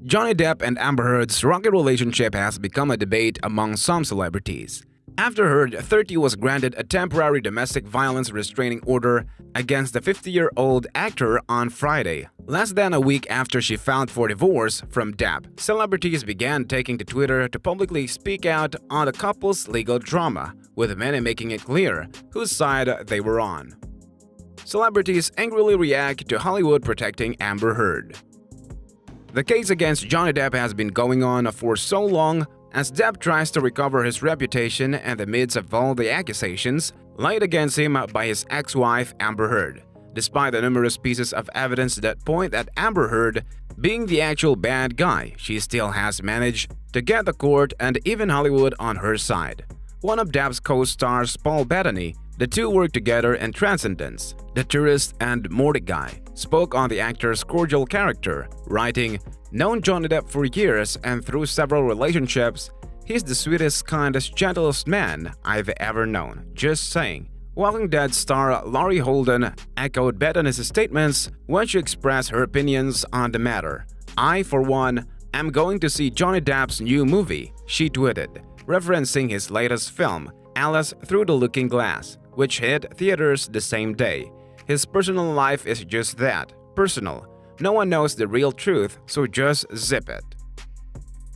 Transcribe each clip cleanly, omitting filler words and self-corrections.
Johnny Depp and Amber Heard's rocky relationship has become a debate among some celebrities. After Heard, 30 was granted a temporary domestic violence restraining order against the 50-year-old actor on Friday, less than a week after she filed for divorce from Depp. Celebrities began taking to Twitter to publicly speak out on the couple's legal drama, with many making it clear whose side they were on. Celebrities angrily react to Hollywood protecting Amber Heard. The case against Johnny Depp has been going on for so long as Depp tries to recover his reputation in the midst of all the accusations laid against him by his ex-wife Amber Heard. Despite the numerous pieces of evidence that point at Amber Heard being the actual bad guy, she still has managed to get the court and even Hollywood on her side. One of Depp's co-stars, Paul Bettany, the two worked together in Transcendence, The Tourist and Mordecai, spoke on the actor's cordial character, writing, "Known Johnny Depp for years and through several relationships, he's the sweetest, kindest, gentlest man I've ever known. Just saying." Walking Dead star Laurie Holden echoed Bettany's statements when she expressed her opinions on the matter. "I, for one, am going to see Johnny Depp's new movie," she tweeted, referencing his latest film, Alice Through the Looking Glass, which hit theaters the same day. His personal life is just that, personal. No one knows the real truth, so just zip it.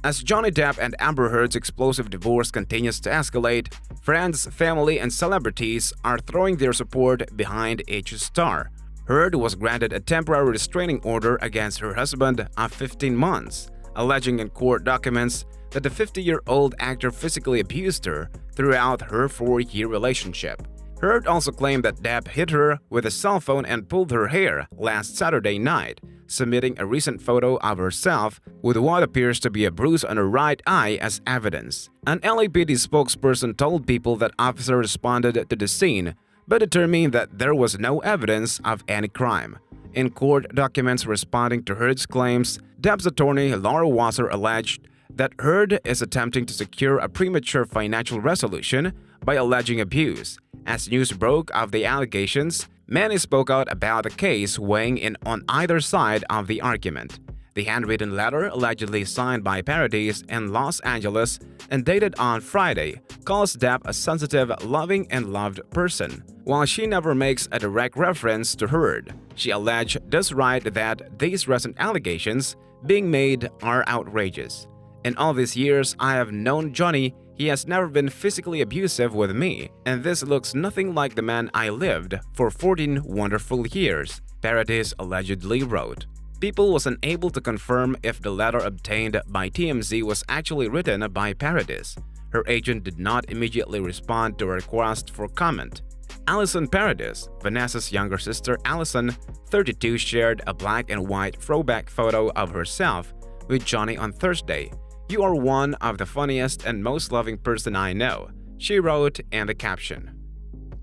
As Johnny Depp and Amber Heard's explosive divorce continues to escalate, friends, family, and celebrities are throwing their support behind each star. Heard was granted a temporary restraining order against her husband of 15 months, alleging in court documents that the 50-year-old actor physically abused her throughout her 4-year relationship. Heard also claimed that Depp hit her with a cell phone and pulled her hair last Saturday night, submitting a recent photo of herself with what appears to be a bruise on her right eye as evidence. An LAPD spokesperson told people that officers responded to the scene, but determined that there was no evidence of any crime. In court documents responding to Heard's claims, Depp's attorney Laura Wasser alleged that Heard is attempting to secure a premature financial resolution by alleging abuse. As news broke of the allegations, many spoke out about the case, weighing in on either side of the argument. The handwritten letter, allegedly signed by Paradise in Los Angeles and dated on Friday, calls Depp a sensitive, loving, and loved person. While she never makes a direct reference to Heard, she alleged does write that these recent allegations being made are outrageous. "In all these years I have known Johnny, he has never been physically abusive with me, and this looks nothing like the man I lived for 14 wonderful years," Paradise allegedly wrote. People was unable to confirm if the letter obtained by TMZ was actually written by Paradise. Her agent did not immediately respond to a request for comment. Allison Paradise, Vanessa's younger sister Allison, 32, shared a black and white throwback photo of herself with Johnny on Thursday. "You are one of the funniest and most loving person I know," she wrote in the caption.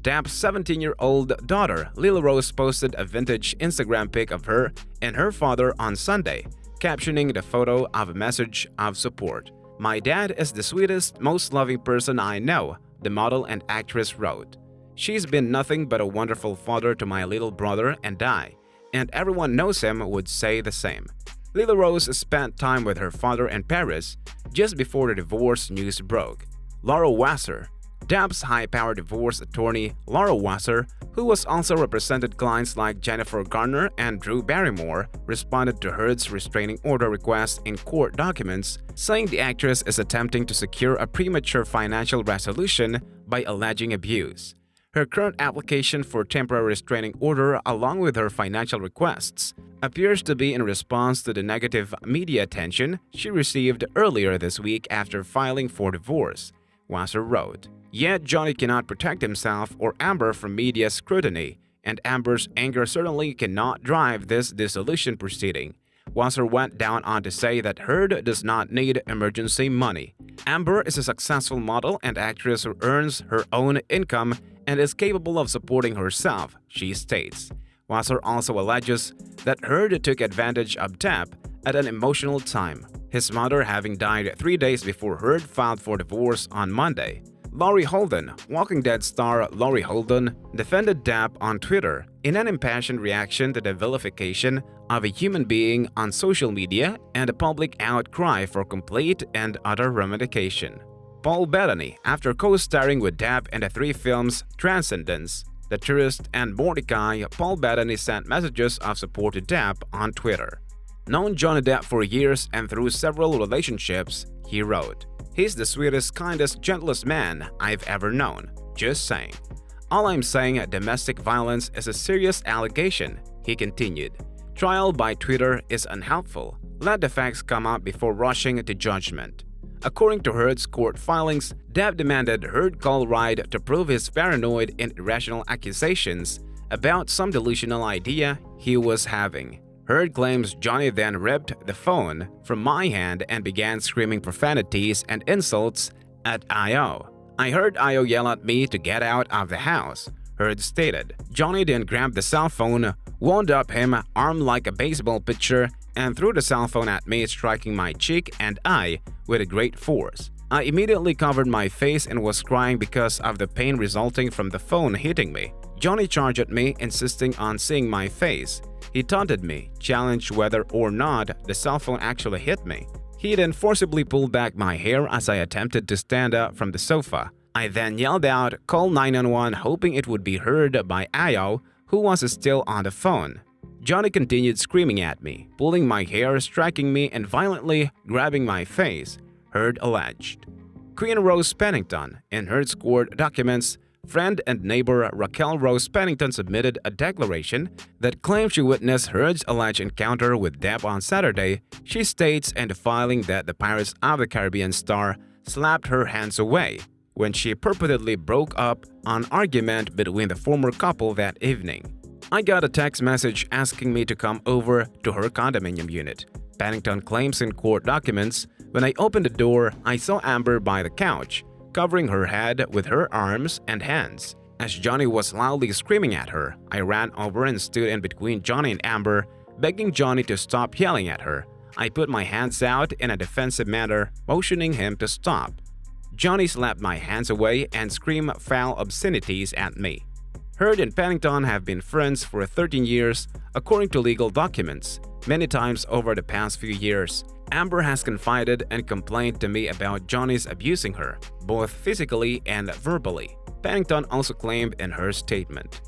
Depp's 17-year-old daughter, Lily Rose, posted a vintage Instagram pic of her and her father on Sunday, captioning the photo of a message of support. "My dad is the sweetest, most loving person I know," the model and actress wrote. "She's been nothing but a wonderful father to my little brother and I, and everyone knows him would say the same." Lily Rose spent time with her father in Paris just before the divorce news broke. Laura Wasser, Depp's high-powered divorce attorney Laura Wasser, who was also represented clients like Jennifer Garner and Drew Barrymore, responded to Heard's restraining order request in court documents, saying the actress is attempting to secure a premature financial resolution by alleging abuse. Her current application for temporary restraining order, along with her financial requests, appears to be in response to the negative media attention she received earlier this week after filing for divorce, Wasser wrote. Yet Johnny cannot protect himself or Amber from media scrutiny, and Amber's anger certainly cannot drive this dissolution proceeding. Wasser went down on to say that Heard does not need emergency money. Amber is a successful model and actress who earns her own income and is capable of supporting herself, she states. Wasser also alleges that Heard took advantage of Depp at an emotional time, his mother having died 3 days before Heard filed for divorce on Monday. Laurie Holden, Walking Dead star Laurie Holden, defended Depp on Twitter in an impassioned reaction to the vilification of a human being on social media and a public outcry for complete and utter remediation. Paul Bettany, after co-starring with Depp in the three films Transcendence, The Tourist, and Mordecai, Paul Bettany sent messages of support to Depp on Twitter. Known Johnny Depp for years and through several relationships, he wrote, "He's the sweetest, kindest, gentlest man I've ever known. Just saying. All I'm saying, domestic violence is a serious allegation," he continued. "Trial by Twitter is unhelpful. Let the facts come out before rushing to judgment." According to Heard's court filings, Depp demanded Heard call ride to prove his paranoid and irrational accusations about some delusional idea he was having. Heard claims Johnny then ripped the phone from my hand and began screaming profanities and insults at I.O. "I heard I.O. yell at me to get out of the house," Heard stated. Johnny then grabbed the cell phone, wound up him, armed like a baseball pitcher, and threw the cell phone at me, striking my cheek and eye with a great force. I immediately covered my face and was crying because of the pain resulting from the phone hitting me. Johnny charged at me, insisting on seeing my face. He taunted me, challenged whether or not the cell phone actually hit me. He then forcibly pulled back my hair as I attempted to stand up from the sofa. I then yelled out, "Call 911," hoping it would be heard by I.O., who was still on the phone. Johnny continued screaming at me, pulling my hair, striking me, and violently grabbing my face, Heard alleged. Queen Rose Pennington, in Heard's court documents, friend and neighbor Raquel Rose Pennington submitted a declaration that claims she witnessed Heard's alleged encounter with Depp on Saturday. She states in the filing that the Pirates of the Caribbean star slapped her hands away when she purportedly broke up an argument between the former couple that evening. "I got a text message asking me to come over to her condominium unit," Pennington claims in court documents. "When I opened the door, I saw Amber by the couch, covering her head with her arms and hands. As Johnny was loudly screaming at her, I ran over and stood in between Johnny and Amber, begging Johnny to stop yelling at her. I put my hands out in a defensive manner, motioning him to stop. Johnny slapped my hands away and screamed foul obscenities at me." Heard and Pennington have been friends for 13 years, according to legal documents. Many times over the past few years, Amber has confided and complained to me about Johnny's abusing her, both physically and verbally, Pennington also claimed in her statement.